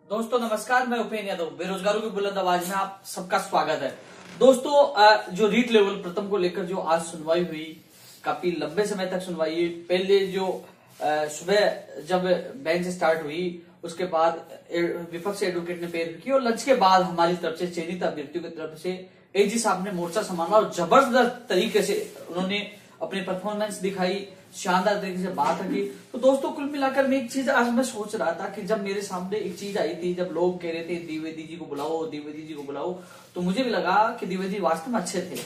दोस्तों नमस्कार, मैं उपेन्द्र यादव बेरोजगारों की बुलंद आवाज में आप सबका स्वागत है। दोस्तों जो रीट लेवल प्रथम को लेकर जो आज सुनवाई हुई, काफी लंबे समय तक सुनवाई हुई। पहले जो सुबह जब बेंच स्टार्ट हुई उसके बाद विपक्ष एडवोकेट ने पेश की और लंच के बाद हमारी तरफ से चयनित अभ्यर्थियों की तरफ से एजी साहब ने मोर्चा संभाला और जबरदस्त तरीके से उन्होंने अपनी परफॉर्मेंस दिखाई, शानदार तरीके से बात रखी। तो दोस्तों कुल मिलाकर मैं एक चीज आज मैं सोच रहा था कि जब मेरे सामने एक चीज आई थी, जब लोग कह रहे थे द्विवेदी जी को बुलाओ, द्विवेदी जी को बुलाओ, तो मुझे भी लगा कि द्विवेदी वास्तव में अच्छे थे।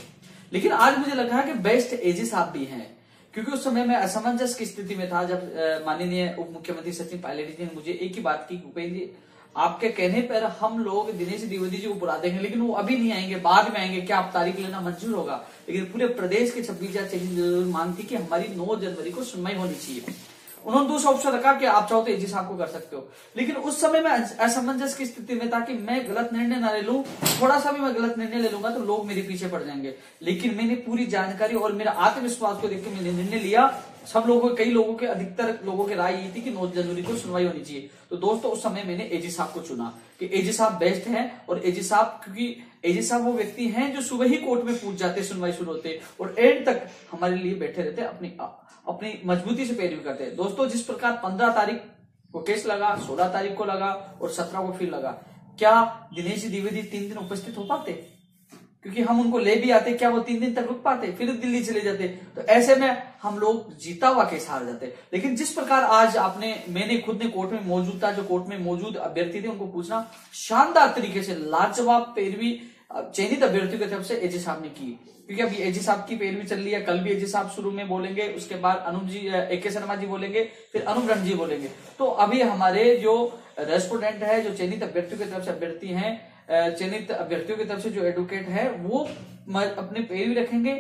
लेकिन आज मुझे लगा कि बेस्ट एजी साहब भी हैं, क्योंकि उस समय मैं असमंजस की स्थिति में था जब माननीय उप मुख्यमंत्री सचिन पायलट जी ने मुझे एक ही बात की, उपेन्द्र जी आपके कहने पर हम लोग दिनेश द्विवेदी जी को बुला देंगे, लेकिन वो अभी नहीं आएंगे, बाद में आएंगे, क्या आप तारीख लेना मंजूर होगा? लेकिन पूरे प्रदेश के 26,000 मांग थी कि हमारी 9 जनवरी को सुनवाई होनी चाहिए। उन्होंने दूसरा ऑप्शन रखा कि आप चाहो तो एजी साहब को कर सकते हो। लेकिन उस समय मैं असमंजस की स्थिति में था कि मैं गलत निर्णय ना ले लूं, थोड़ा सा भी मैं गलत निर्णय ले लूंगा तो लोग मेरे पीछे पड़ जाएंगे। लेकिन मैंने पूरी जानकारी और मेरा आत्मविश्वास को देखकर मैंने निर्णय लिया। सब लोगों, कई लोगों के, अधिकतर लोगों की राय ये थी कि 9 जनवरी को सुनवाई होनी चाहिए। तो दोस्तों उस समय मैंने एजी साहब को चुना कि एजी साहब बेस्ट हैं। और एजी साहब, क्योंकि एजी साहब वो व्यक्ति हैं जो सुबह ही कोर्ट में पूछ जाते, सुनवाई शुरू होते और एंड तक हमारे लिए बैठे रहते, अपनी मजबूती से पैरवी करते हैं। दोस्तों जिस प्रकार 15 तारीख को केस लगा, 16 तारीख को लगा और 17 को फिर लगा, क्या दिनेश द्विवेदी 3 दिन उपस्थित हो पाते? क्योंकि हम उनको ले भी आते, क्या वो 3 दिन तक रुक पाते? फिर दिल्ली चले जाते। तो ऐसे में हम लोग जीता हुआ केस हार जाते। लेकिन जिस प्रकार आज मैंने खुद ने कोर्ट में मौजूद था, जो कोर्ट में मौजूद अभ्यर्थी थे उनको पूछना, शानदार तरीके से लाजवाब पैरवी चयनित अभ्यर्थियों की तरफ से एजी साहब ने की। क्योंकि अभी एजी साहब की पैरवी चल रही है, कल भी एजी साहब शुरू में बोलेंगे, उसके बाद अनुप जी, AK शर्मा जी बोलेंगे, फिर अनुप रंग जी बोलेंगे। तो अभी हमारे जो रेस्पोंडेंट है, जो चयनित अभ्यर्थियों की तरफ से अभ्यर्थी हैं, चयनित अभ्यर्थियों की तरफ से जो एडवोकेट है, वो अपने पैरवी रखेंगे।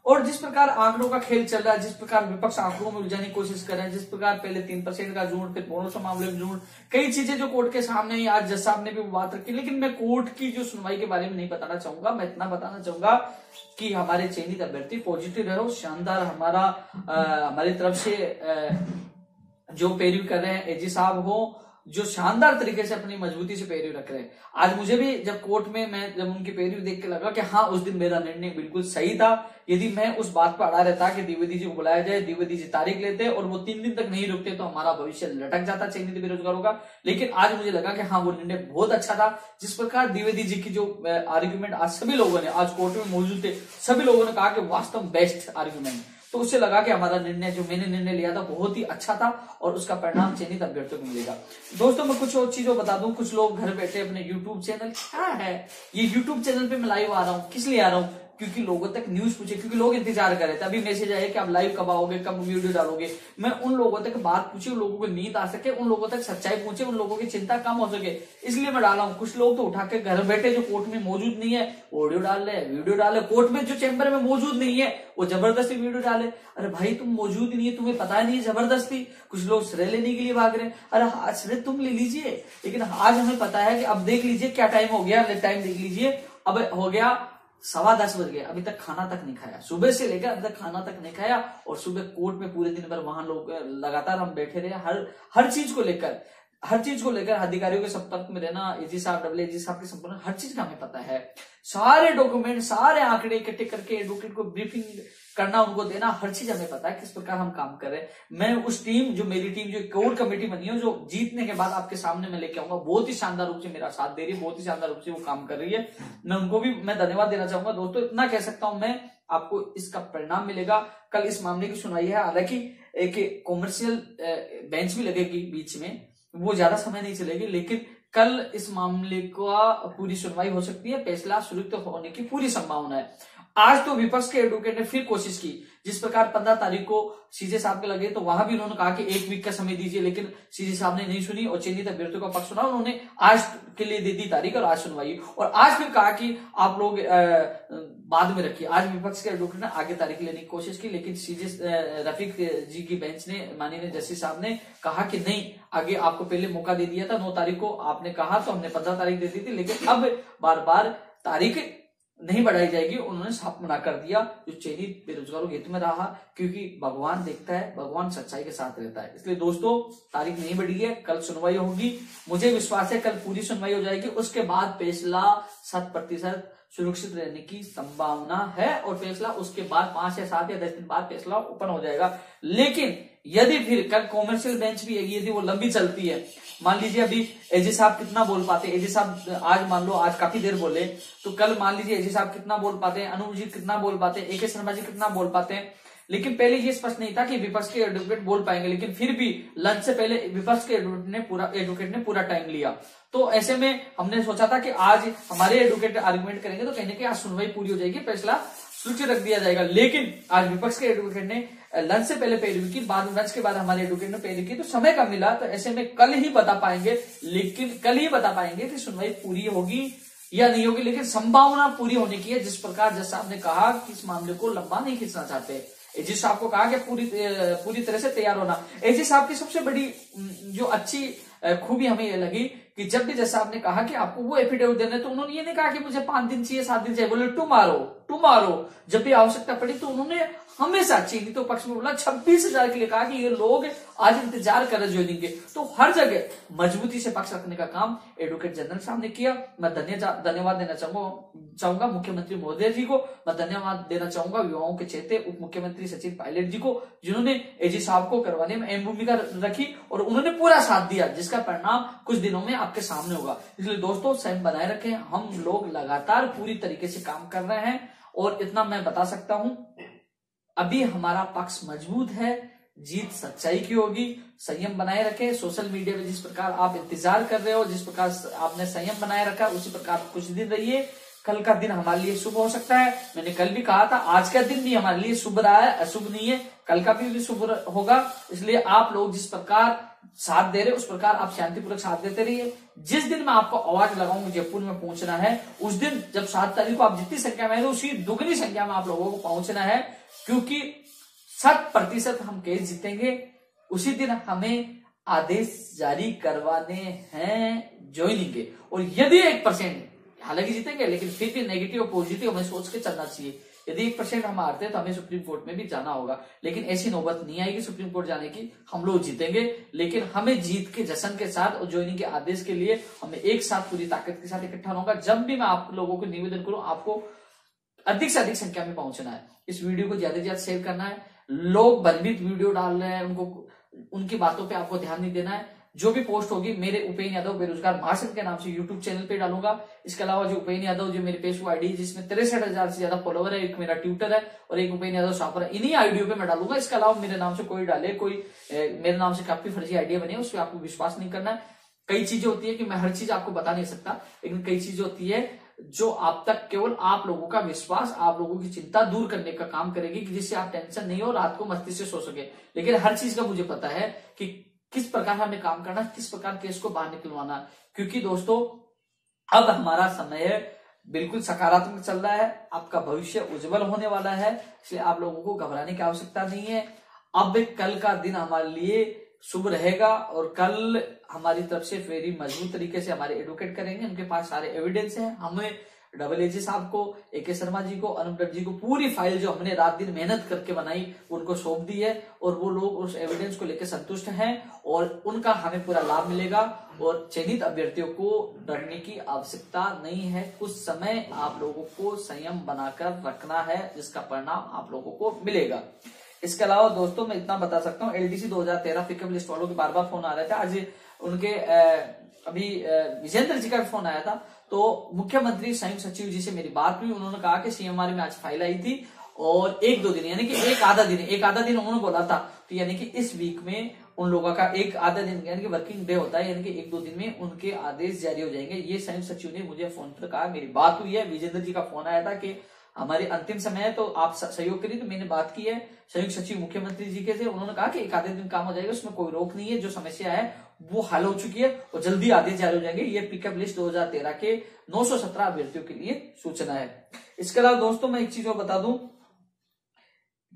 और जिस प्रकार आंकड़ों का खेल चल रहा है, जिस प्रकार विपक्ष आंकड़ों में उलझाने की कोशिश कर रहे हैं, जिस प्रकार पहले 3% का झूठ, फिर बोनस मामले में झूठ, कई चीजें जो कोर्ट के सामने ही, आज जज साहब ने भी बात रखी। लेकिन मैं कोर्ट की जो सुनवाई के बारे में नहीं बताना चाहूंगा। मैं इतना बताना चाहूंगा कि हमारे चयनित अभ्यर्थी पॉजिटिव रहो, शानदार हमारी तरफ से जो पैरवी कर रहे हैं एजी साहब हो, जो शानदार तरीके से अपनी मजबूती से पैरवी रख रहे हैं। आज मुझे भी जब कोर्ट में मैं जब उनकी पैरवी देख के लगा कि हाँ, उस दिन मेरा निर्णय बिल्कुल सही था। यदि मैं उस बात पर अड़ा रहता कि द्विवेदी जी को बुलाया जाए, द्विवेदी जी तारीख लेते और वो 3 दिन तक नहीं रुकते, तो हमारा भविष्य लटक जाता चयनित बेरोजगारों का। लेकिन आज मुझे लगा कि हाँ, वो निर्णय बहुत अच्छा था। जिस प्रकार द्विवेदी जी की जो आर्ग्यूमेंट आज सभी लोगों ने, आज कोर्ट में मौजूद थे सभी लोगों ने कहा कि वास्तव बेस्ट आर्ग्यूमेंट, तो उससे लगा कि हमारा निर्णय, जो मैंने निर्णय लिया था, बहुत ही अच्छा था और उसका परिणाम चयनित अभ्यर्थियों को मिलेगा। दोस्तों मैं कुछ और चीजों बता दूं। कुछ लोग घर बैठे अपने यूट्यूब चैनल, क्या है ये यूट्यूब चैनल पे मैं लाइव आ रहा हूं, किस लिए आ रहा हूं? क्योंकि लोगों तक न्यूज पूछे, क्योंकि लोग इंतजार कर रहे थे। अभी मैसेज आया कि आप लाइव कब आओगे, कब वीडियो डालोगे। मैं उन लोगों तक बात पूछी, उन लोगों को नींद आ सके, उन लोगों तक सच्चाई पहुंचे, उन लोगों की चिंता कम हो सके, इसलिए मैं डाला हूं। कुछ लोग तो उठा के घर बैठे, जो कोर्ट में मौजूद नहीं है, ऑडियो डाल रहे, वीडियो डाले, कोर्ट में जो चैम्बर में मौजूद नहीं है वो जबरदस्ती वीडियो डाले। अरे भाई तुम मौजूद नहीं है, तुम्हें पता नहीं है, जबरदस्ती। कुछ लोग श्रेय लेने के लिए भाग रहे हैं। अरे श्रेय तुम ले लीजिए, लेकिन आज हमें पता है कि अब देख लीजिए क्या टाइम हो गया, टाइम देख लीजिए, अब हो गया 10:15 बज गए, अभी तक खाना तक नहीं खाया। सुबह से लेकर अभी तक खाना तक नहीं खाया और सुबह कोर्ट में पूरे दिन भर वहां लोग लगातार हम बैठे रहे। हर चीज को लेकर अधिकारियों के संपर्क में रहना, एजी साहब, डबल एजी साहब के संपर्क में, हर चीज का हमें पता है। सारे डॉक्यूमेंट, सारे आंकड़े इकट्ठे करके एडवोकेट को ब्रीफिंग करना, उनको देना, हर चीज हमें पता है किस प्रकार हम काम कर रहे हैं। मैं उस टीम, जो मेरी टीम, जो कोर कमेटी बनी है, जो जीतने के बाद आपके सामने मैं लेके आऊंगा, बहुत ही शानदार रूप से मेरा साथ दे रही है, बहुत ही शानदार रूप से वो काम कर रही है। मैं उनको भी धन्यवाद देना चाहूंगा। दोस्तों इतना कह सकता हूं मैं, आपको इसका परिणाम मिलेगा। कल इस मामले की सुनवाई है, हालांकि एक कॉमर्शियल बेंच भी लगेगी बीच में, वो ज्यादा समय नहीं चलेगी, लेकिन कल इस मामले का पूरी सुनवाई हो सकती है, फैसला सुरक्षित होने की पूरी संभावना है। आज तो विपक्ष के एडवोकेट ने फिर कोशिश की, जिस प्रकार 15 तारीख को सीजे साहब के लगे, तो वहां भी उन्होंने कहा कि 1 वीक का समय दीजिए, लेकिन सीजे साहब ने नहीं सुनी और चयनित अभ्यर्थियों का पक्ष सुना। उन्होंने आज के लिए दे दी तारीख और आज सुनवाई, और आज फिर कहा कि आप लोग बाद में रखिए। आज विपक्ष के एडवोकेट ने आगे तारीख लेने की कोशिश की, लेकिन सीजे रफीक जी की बेंच ने, माननीय जस्टिस साहब ने कहा कि नहीं, आगे आपको पहले मौका दे दिया था, 9 तारीख को आपने कहा तो हमने 15 तारीख दे दी थी, लेकिन अब बार बार तारीख नहीं बढ़ाई जाएगी, उन्होंने साफ मना कर दिया, जो चयनित बेरोजगारों के हित में रहा, क्योंकि भगवान देखता है, भगवान सच्चाई के साथ रहता है। इसलिए दोस्तों तारीख नहीं बढ़ी है, कल सुनवाई होगी, मुझे विश्वास है कल पूरी सुनवाई हो जाएगी, उसके बाद फैसला 100% सुरक्षित रहने की संभावना है, और फैसला उसके बाद 5 या 7 या 10 दिन बाद फैसला ओपन हो जाएगा। लेकिन यदि फिर कल कॉमर्शियल बेंच भी यदि वो लंबी चलती है, मान लीजिए अभी एजी साहब कितना बोल पाते हैं, एजी साहब आज मान लो आज काफी देर बोले, तो कल मान लीजिए एजी साहब कितना बोल पाते हैं, अनूप जी कितना बोल पाते हैं, AK शर्मा जी कितना बोल पाते हैं। लेकिन पहले ये स्पष्ट नहीं था कि विपक्ष के एडवोकेट बोल पाएंगे, लेकिन फिर भी लंच से पहले विपक्ष के एडवोकेट ने पूरा टाइम लिया। तो ऐसे में हमने सोचा था कि आज हमारे एडवोकेट आर्गुमेंट करेंगे तो कहने की आज सुनवाई पूरी हो जाएगी, फैसला सुरक्षित रख दिया जाएगा। लेकिन आज विपक्ष के एडवोकेट ने लंच से पहले पैरवी की, बाद लंच के बाद हमारे एडवोकेट ने पैरवी की, तो समय कम मिला, तो ऐसे में कल ही बता पाएंगे, लेकिन कल ही बता पाएंगे कि सुनवाई पूरी होगी या नहीं होगी। लेकिन संभावना पूरी होने की है, जिस प्रकार जज साहब ने कहा कि इस मामले को लंबा नहीं खींचना चाहते। एजी साहब को कहा कि पूरी तरह से तैयार होना। एजी साहब की सबसे बड़ी जो अच्छी खूबी हमें ये लगी कि जब भी जज साहब ने कहा कि आपको वो एफिडेविट देना है, तो उन्होंने ये नहीं कहा कि मुझे 5 दिन चाहिए, 7 दिन चाहिए, बोले टुमारो। जब भी आवश्यकता पड़ी तो उन्होंने हमेशा चीनी पक्ष में बोला 26,000 के लिए कहा कि ये लोग आज इंतजार कर रहे ज्वाइनिंग। तो हर जगह मजबूती से पक्ष रखने का काम एडवोकेट जनरल साहब ने किया। मैं धन्यवाद देना चाहूंगा मुख्यमंत्री महोदय जी को, मैं धन्यवाद देना चाहूंगा युवाओं के चेते उप मुख्यमंत्री सचिन पायलट जी को, जिन्होंने एजी साहब को करवाने में अहम भूमिका रखी और उन्होंने पूरा साथ दिया, जिसका परिणाम कुछ दिनों में आपके सामने होगा। इसलिए दोस्तों संयम बनाए रखें, हम लोग लगातार पूरी तरीके से काम कर रहे हैं, और इतना मैं बता सकता हूं अभी हमारा पक्ष मजबूत है, जीत सच्चाई की होगी। संयम बनाए रखें, सोशल मीडिया में जिस प्रकार आप इंतजार कर रहे हो, जिस प्रकार आपने संयम बनाए रखा, उसी प्रकार कुछ दिन रहिए, कल का दिन हमारे लिए शुभ हो सकता है। मैंने कल भी कहा था आज का दिन भी हमारे लिए शुभ रहा है, अशुभ नहीं है, कल का भी शुभ होगा। इसलिए आप लोग जिस प्रकार साथ दे रहे उस प्रकार आप शांतिपूर्वक साथ देते रहिए। जिस दिन मैं आपको आवाज लगाऊंगा जयपुर में पहुंचना है, उस दिन जब 7 तारीख को आप जितनी संख्या में आएंगे उसी दुगनी संख्या में आप लोगों को पहुंचना है, क्योंकि 100% हम केस जीतेंगे। उसी दिन हमें आदेश जारी करवाने हैं ज्वाइनिंग के, और यदि 1% हालांकि जीतेंगे, लेकिन फिर भी नेगेटिव और पॉजिटिव हमें सोच के चलना चाहिए। यदि 1% हम हारते हैं तो हमें सुप्रीम कोर्ट में भी जाना होगा, लेकिन ऐसी नौबत नहीं आएगी सुप्रीम कोर्ट जाने की, हम लोग जीतेंगे। लेकिन हमें जीत के जश्न के साथ और ज्वाइनिंग के आदेश के लिए हमें एक साथ पूरी ताकत के साथ इकट्ठा होगा। जब भी मैं आप लोगों को निवेदन करूं, आपको अधिक से अधिक संख्या में पहुंचना है, इस वीडियो को ज्यादा से ज्यादा शेयर करना है। लोग भ्रमित वीडियो डाल रहे हैं, उनकी बातों पे आपको ध्यान नहीं देना है। जो भी पोस्ट होगी मेरे उपेन यादव बेरोजगार महासंघ के नाम से यूट्यूब चैनल पे डालूंगा। इसके अलावा जो उपेन यादव जो मेरी फेसबुक आईडी है जिसमें 63,000 से ज्यादा फॉलोवर है, एक मेरा ट्विटर है और एक उपेन यादव शॉपर है, इन्हीं आईडियो पे मैं डालूंगा। इसके अलावा मेरे नाम से कोई डाले, मेरे नाम से काफी फर्जी आइडिया बने, उस पर आपको विश्वास नहीं करना है। कई चीजें होती है कि मैं हर चीज आपको बता नहीं सकता, लेकिन कई चीजें होती है जो आप तक केवल आप लोगों का विश्वास, आप लोगों की चिंता दूर करने का काम करेगी, कि जिससे आप टेंशन नहीं हो, रात को मस्ती से सो सके। लेकिन हर चीज का मुझे पता है कि किस प्रकार हमें काम करना, किस प्रकार केस को बाहर निकलवाना, क्योंकि दोस्तों अब हमारा समय बिल्कुल सकारात्मक चल रहा है, आपका भविष्य उज्जवल होने वाला है। इसलिए आप लोगों को घबराने की आवश्यकता नहीं है। अब कल का दिन हमारे लिए शुभ रहेगा, और कल हमारी तरफ से वेरी मजबूत तरीके से हमारे एडवोकेट करेंगे, उनके पास सारे एविडेंस हैं। हमें डबल एजी साहब को, AK शर्मा जी को, अनूप जी को पूरी फाइल जो हमने रात दिन मेहनत करके बनाई उनको सौंप दी है, और वो लोग उस एविडेंस को लेकर संतुष्ट हैं, और उनका हमें पूरा लाभ मिलेगा। और चयनित अभ्यर्थियों को डरने की आवश्यकता नहीं है। कुछ समय आप लोगों को संयम बनाकर रखना है, जिसका परिणाम आप लोगों को मिलेगा। इसके अलावा दोस्तों मैं इतना बता सकता हूँ, LDC 2013 पिकअप लिस्ट वालों के बार बार फोन आ रहे थे। आज उनके अभी विजेंद्र जी का फोन आया था, तो मुख्यमंत्री संयुक्त सचिव जी से मेरी बात हुई। उन्होंने कहा कि CMR में आज फाइल आई थी, और 1-2 दिन यानी कि एक आधा दिन उन्होंने बोला था, तो यानी कि इस वीक में उन लोगों का एक आधा दिन यानी कि वर्किंग डे होता है, यानी कि 1-2 दिन में उनके आदेश जारी हो जाएंगे। ये संयुक्त सचिव ने मुझे फोन पर कहा, मेरी बात हुई है। विजेंद्र जी का फोन आया था कि हमारे अंतिम समय है, तो आप सहयोग करिए। तो मैंने बात की है संयुक्त सचिव मुख्यमंत्री जी के से, उन्होंने कहा कि एक आधे दिन काम हो जाएगा, उसमें कोई रोक नहीं है। जो समस्या है वो हल हो चुकी है और जल्दी आदेश जारी हो जाएंगे। ये पिकअप लिस्ट 2013 के 917 अभ्यर्थियों के लिए सूचना है। इसके अलावा दोस्तों मैं एक चीज और बता दूं,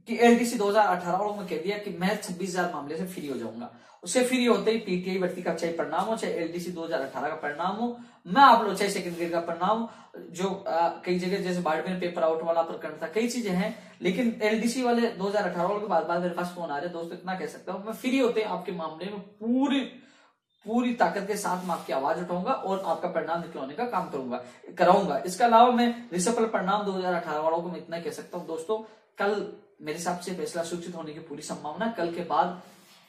कि एलडीसी 2018 वालों में कह दिया कि मैं 26,000 मामले से फ्री हो जाऊंगा। उससे फ्री होते ही पीटीआई भर्ती का चाहे परिणाम हो, चाहे एलडीसी 2018 का परिणाम हो, मैं आप लोग चाहे सेकंड ग्रेड का परिणाम जो कई जगह जैसे बाड़मेर पेपर आउट वाला प्रकरण था, कई चीजें हैं, लेकिन एलडीसी वाले 2018 वालों के बाद मेरे पास फोन आ रहे हैं। दोस्तों इतना कह सकता हूं, मैं फ्री होते आपके मामले में पूरी ताकत के साथ मैं आपकी आवाज उठाऊंगा और आपका परिणाम निकलवाने का काम कराऊंगा। इसके अलावा मैं रिसफल परिणाम 2018 वालों को मैं इतना कह सकता हूं दोस्तों, कल मेरे हिसाब से फैसला सूचित होने की पूरी संभावना। कल के बाद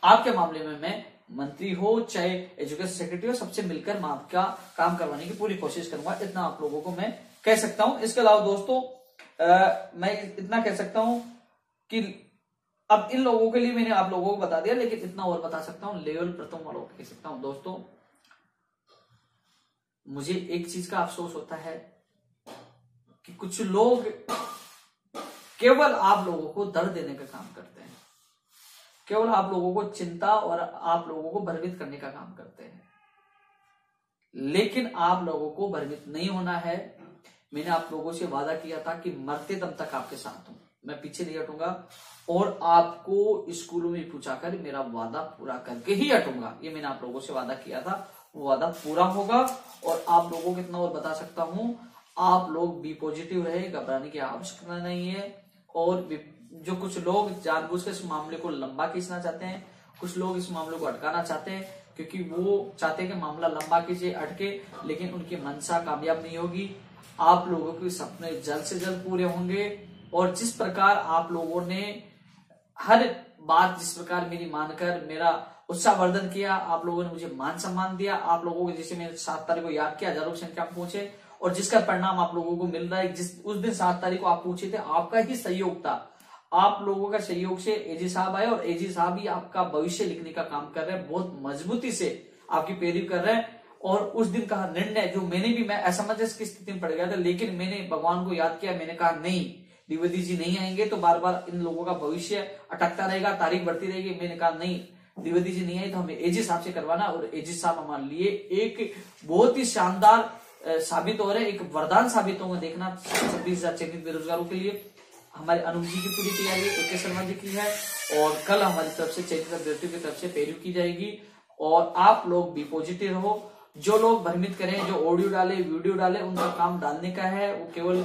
आपके मामले में मैं मंत्री हो चाहे एजुकेशन सेक्रेटरी हो, सबसे मिलकर मैं आपका काम करवाने की पूरी कोशिश करूंगा। इतना आप लोगों को मैं कह सकता हूं। इसके अलावा दोस्तों मैं इतना कह सकता हूं कि अब इन लोगों के लिए मैंने आप लोगों को बता दिया, लेकिन इतना और बता सकता हूं लेवल प्रथम वालों को कह सकता हूं। दोस्तों मुझे एक चीज का अफसोस होता है कि कुछ लोग केवल आप लोगों को दर्द देने का काम करते हैं, केवल आप लोगों को चिंता और आप लोगों को भयभीत करने का काम करते हैं, लेकिन आप लोगों को भयभीत नहीं होना है। मैंने आप लोगों से वादा किया था कि मरते दम तक आपके साथ हूं, मैं पीछे नहीं हटूंगा और आपको स्कूलों में पूछाकर मेरा वादा पूरा करके ही हटूंगा। ये मैंने आप लोगों से वादा किया था, वो वादा पूरा होगा। और आप लोगों को इतना और बता सकता हूं, आप लोग बी पॉजिटिव रहे, घबराने की आवश्यकता नहीं है। और जो कुछ लोग जानबूझकर इस मामले को लंबा खींचना चाहते हैं, कुछ लोग इस मामले को अटकाना चाहते हैं, क्योंकि वो चाहते हैं कि मामला लंबा खींचे, अटके, लेकिन उनकी मंशा कामयाब नहीं होगी। आप लोगों के सपने जल्द से जल्द पूरे होंगे। और जिस प्रकार आप लोगों ने हर बात, जिस प्रकार मेरी मानकर मेरा उत्साहवर्धन किया, आप लोगों ने मुझे मान सम्मान दिया, आप लोगों को जैसे मैंने 7 तारीख को याद किया, हजारों की संख्या में पहुंचे और जिसका परिणाम आप लोगों को मिल रहा है, उस दिन 7 तारीख को आप पूछे थे, आपका ही सहयोग था। आप लोगों का सहयोग से एजी साहब आए और एजी साहब ही आपका भविष्य लिखने का काम कर रहे हैं, बहुत मजबूती से आपकी पैरवी कर रहे हैं। और उस दिन का निर्णय जो मैं असमंजस की स्थिति में पड़ गया था, लेकिन मैंने भगवान को याद किया, मैंने कहा नहीं, द्विवेदी जी नहीं आएंगे तो बार बार इन लोगों का भविष्य अटकता रहेगा, तारीख बढ़ती रहेगी। मैंने कहा नहीं, द्विवेदी जी नहीं आई तो हमें एजी साहब से करवाना। और एजी साहब हमारे लिए एक बहुत ही शानदार साबित हो रहे, एक वरदान साबित होगा। देखना 26,000 चयनित बेरोजगारों के लिए हमारे अनूप जी की पूरी तैयारी AK शर्मा जी की है और कल हमारी तरफ से चयनित अभ्यर्थियों की तरफ से पैरवी की जाएगी। और आप लोग भी पॉजिटिव रहो। जो लोग भ्रमित करें, जो ऑडियो डाले, वीडियो डाले, उनका काम डालने का है, वो केवल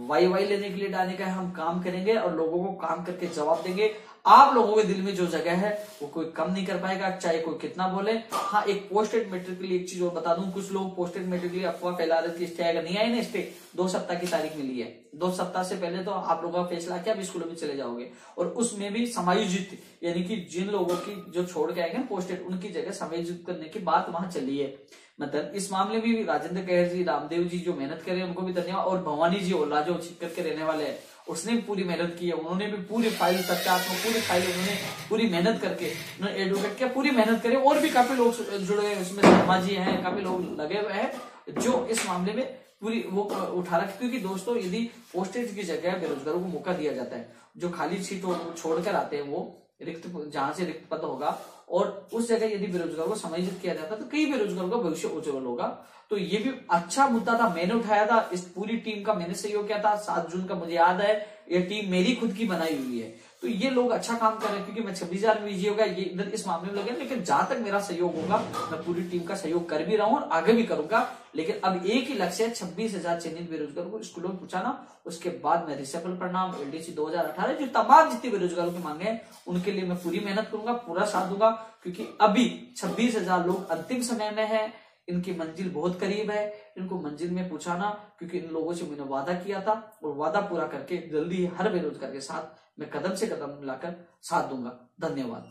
वाई लेने के लिए डालने का है। हम काम करेंगे और लोगों को काम करके जवाब देंगे। आप लोगों के दिल में जो जगह है वो कोई कम नहीं कर पाएगा, चाहे कोई कितना बोले। हाँ, एक पोस्टेड मेट्रिक के लिए एक चीज और बता दूं, कुछ लोग पोस्टेड मेट्रिक के लिए अफवाह फैला रहे थे, स्टे अगर नहीं आई ना, स्टे 2 सप्ताह की तारीख मिली है। 2 सप्ताह से पहले तो आप लोगों का फैसला किया, आप स्कूलों में चले जाओगे। और उसमें भी समायोजित, यानी कि जिन लोगों की जो छोड़ के आएंगे पोस्टेड, उनकी जगह समायोजित करने की बात वहां चली है। मतलब इस मामले में भी राजेंद्र कहर जी, रामदेव जी जो मेहनत कर रहे हैं उनको भी धन्यवाद। और भवानी जी ओला जो छिपकर के रहने वाले हैं, उसने भी पूरी मेहनत की है, उन्होंने भी पूरी फाइल तथ्यात्मक पूरी फाइल उन्होंने पूरी मेहनत करके उन्होंने एडवोकेट किया, पूरी मेहनत करे। और भी काफी लोग जुड़े हैं उसमें, शर्मा जी हैं, काफी लोग लगे हुए हैं जो इस मामले में पूरी वो उठा रखी। क्योंकि दोस्तों यदि पोस्टेज की जगह बेरोजगारों को मौका दिया जाता है, जो खाली सीट छोड़कर आते हैं वो रिक्त, जहां से रिक्त पद होगा, और उस जगह यदि बेरोजगारों को समायोजित किया जाता है तो कई बेरोजगारों का भविष्य उज्जवल होगा। तो ये भी अच्छा मुद्दा था, मैंने उठाया था, इस पूरी टीम का मैंने सहयोग किया था। 7 जून का मुझे याद है, ये टीम मेरी खुद की बनाई हुई है। तो ये लोग अच्छा काम कर रहे हैं, क्योंकि मैं 26,000 में विजय होगा ये इधर इस मामले में लगे, लेकिन जहां तक मेरा सहयोग होगा मैं पूरी टीम का सहयोग कर भी रहा हूं और आगे भी करूंगा। लेकिन अब एक ही लक्ष्य है, 26,000 चयनित बेरोजगारों को स्कूलों में पहुंचाना। उसके बाद मैं रिसफल परिणाम एलडीसी 2018 जो तमाम जितने बेरोजगारों की मांगे हैं उनके लिए मैं पूरी मेहनत करूंगा, पूरा साथ दूंगा। क्योंकि अभी 26,000 लोग अंतिम समय में है, इनकी मंजिल बहुत करीब है, इनको मंजिल में पहुंचाना। क्योंकि इन लोगों से मैंने वादा किया था और वादा पूरा करके जल्दी हर बेरोजगार के साथ मैं कदम से कदम मिलाकर साथ दूंगा। धन्यवाद।